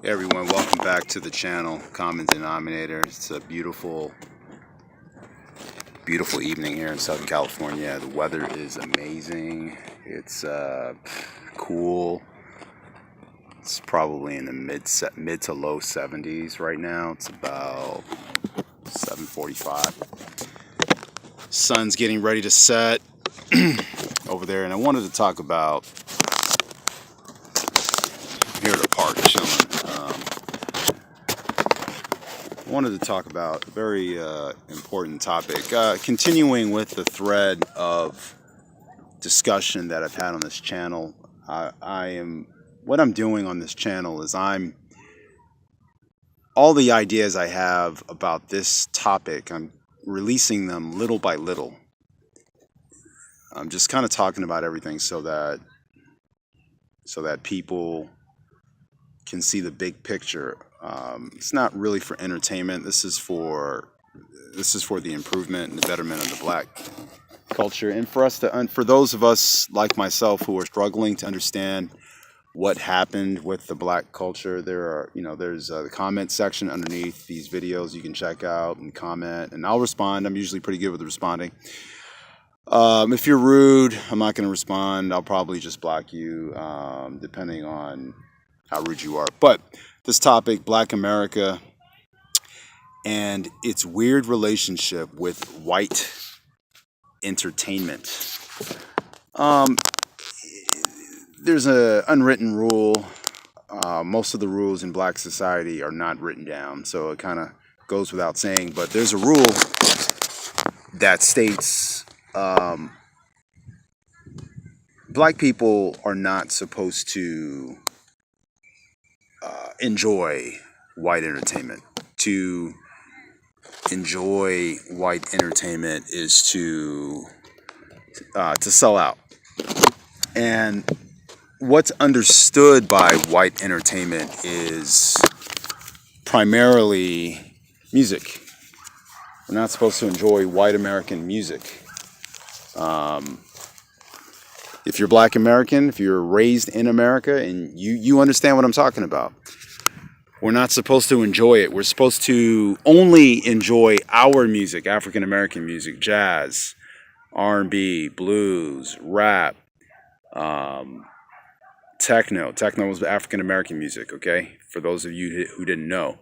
Hey everyone, welcome back to the channel, Common Denominator. It's a beautiful evening here in Southern California. The weather is amazing. It's cool. It's probably in the mid to low 70s right now. It's about 7:45. Sun's getting ready to set over there, and I wanted to talk about here at the park chilling. I wanted to talk about a very important topic, continuing with the thread of discussion that I've had on this channel. What I'm doing on this channel is all the ideas I have about this topic, I'm releasing them little by little. I'm just kind of talking about everything so that people can see the big picture. It's not really for entertainment. This is for the improvement and the betterment of the black culture, and for those of us like myself who are struggling to understand what happened with the black culture. There's the comment section underneath these videos you can check out and comment, and I'll respond. I'm usually pretty good with responding. If you're rude, I'm not going to respond. I'll probably just block you, depending on how rude you are. But this topic, Black America and its weird relationship with white entertainment. There's an unwritten rule. Most of the rules in black society are not written down, so it kind of goes without saying. But there's a rule that states black people are not supposed to enjoy white entertainment. To enjoy white entertainment is to sell out. And what's understood by white entertainment is primarily music. We're not supposed to enjoy white American music. If you're Black American, if you're raised in America, and you understand what I'm talking about, we're not supposed to enjoy it. We're supposed to only enjoy our music, African American music, jazz, R&B, blues, rap, techno. Techno was African American music, okay? For those of you who didn't know.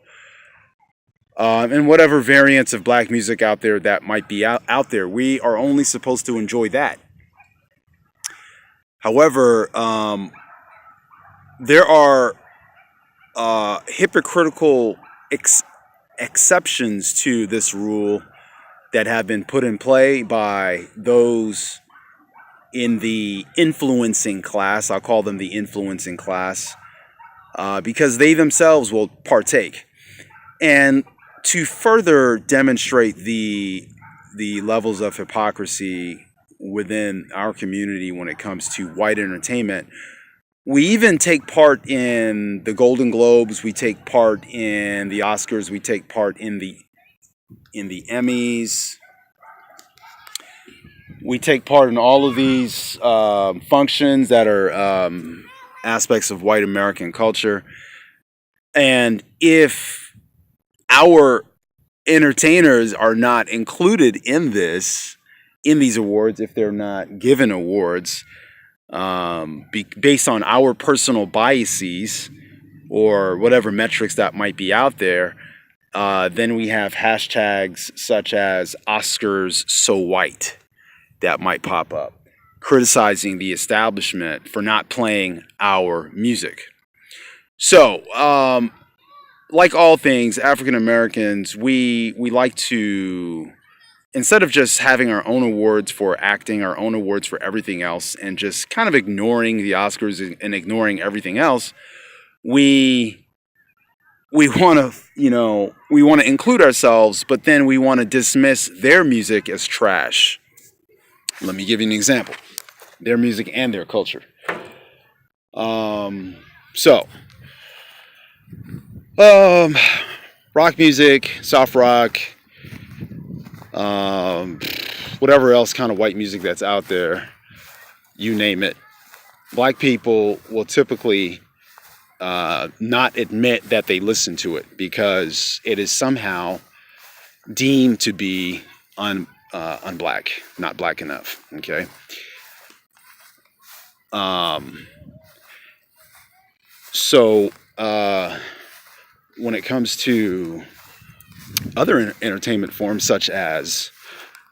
And whatever variants of black music out there that might be out there, we are only supposed to enjoy that. However, there are hypocritical exceptions to this rule that have been put in play by those in the influencing class. I'll call them the influencing class, because they themselves will partake. And to further demonstrate the levels of hypocrisy within our community when it comes to white entertainment, we even take part in the Golden Globes, we take part in the Oscars, we take part in the Emmys. We take part in all of these functions that are aspects of white American culture. And if our entertainers are not included in these awards, if they're not given awards, based on our personal biases or whatever metrics that might be out there, then we have hashtags such as Oscars so white that might pop up, criticizing the establishment for not playing our music. So, like all things, African Americans, we like to, instead of just having our own awards for acting, our own awards for everything else, and just kind of ignoring the Oscars and ignoring everything else, we want to include ourselves, but then we want to dismiss their music as trash. Let me give you an example. Their music and their culture. Rock music, soft rock, whatever else kind of white music that's out there, you name it. Black people will typically not admit that they listen to it because it is somehow deemed to be unblack, not black enough. Okay. Um, so when it comes to other entertainment forms such as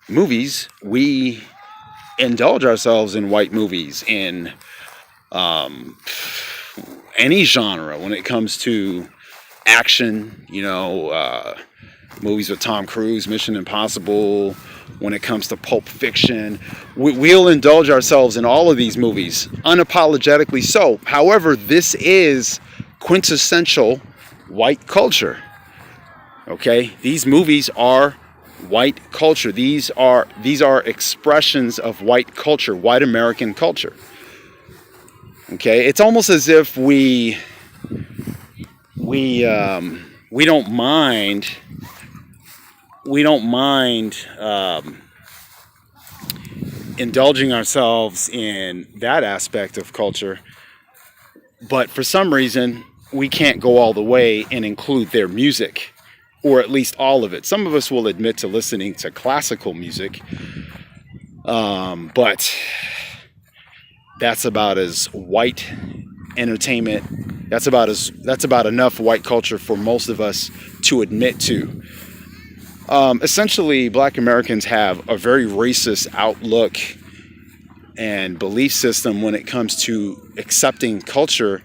movies, we indulge ourselves in white movies in um, any genre. When it comes to action, movies with Tom Cruise, Mission Impossible. When it comes to Pulp Fiction, we'll indulge ourselves in all of these movies unapologetically so. However, this is quintessential white culture. Okay, these movies are white culture. These are expressions of white culture, white American culture. Okay, it's almost as if we don't mind indulging ourselves in that aspect of culture, but for some reason we can't go all the way and include their music, or at least all of it. Some of us will admit to listening to classical music, but that's about as white entertainment. That's about enough white culture for most of us to admit to. Essentially, Black Americans have a very racist outlook and belief system when it comes to accepting culture,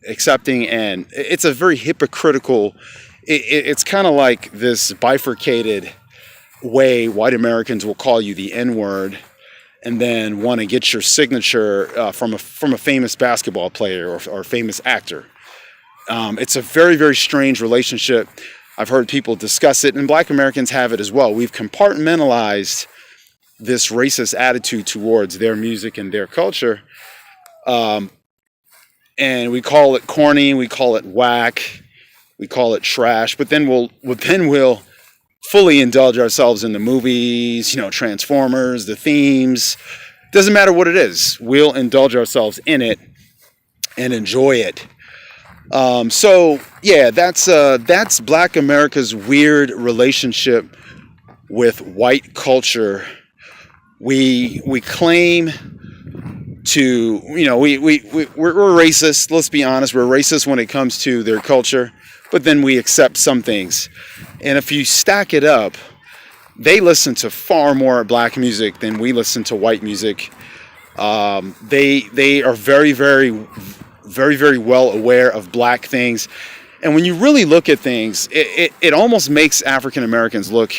and it's a very hypocritical. It's kind of like this bifurcated way. White Americans will call you the N-word, and then want to get your signature from a famous basketball player or a famous actor. It's a very, very strange relationship. I've heard people discuss it, and Black Americans have it as well. We've compartmentalized this racist attitude towards their music and their culture, and we call it corny, we call it whack, we call it trash. But then we'll fully indulge ourselves in the movies, Transformers, the themes. Doesn't matter what it is. We'll indulge ourselves in it and enjoy it. So yeah, that's Black America's weird relationship with white culture. We claim to, we're racist. Let's be honest, we're racist when it comes to their culture, but then we accept some things. And if you stack it up, they listen to far more black music than we listen to white music. They are very, very, very, very well aware of black things. And when you really look at things, it almost makes African Americans look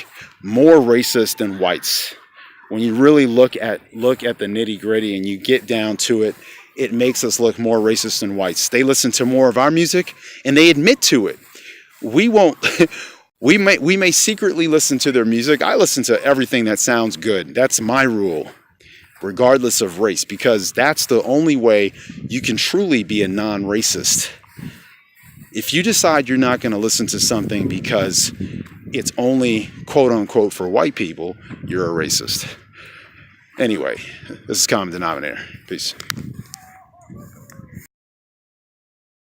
more racist than whites. When you really look at the nitty gritty and you get down to it, it makes us look more racist than whites. They listen to more of our music and they admit to it. We won't. We may secretly listen to their music. I listen to everything that sounds good. That's my rule, regardless of race, because that's the only way you can truly be a non-racist. If you decide you're not going to listen to something because it's only quote unquote for white people, you're a racist. Anyway, this is Common Denominator. Peace.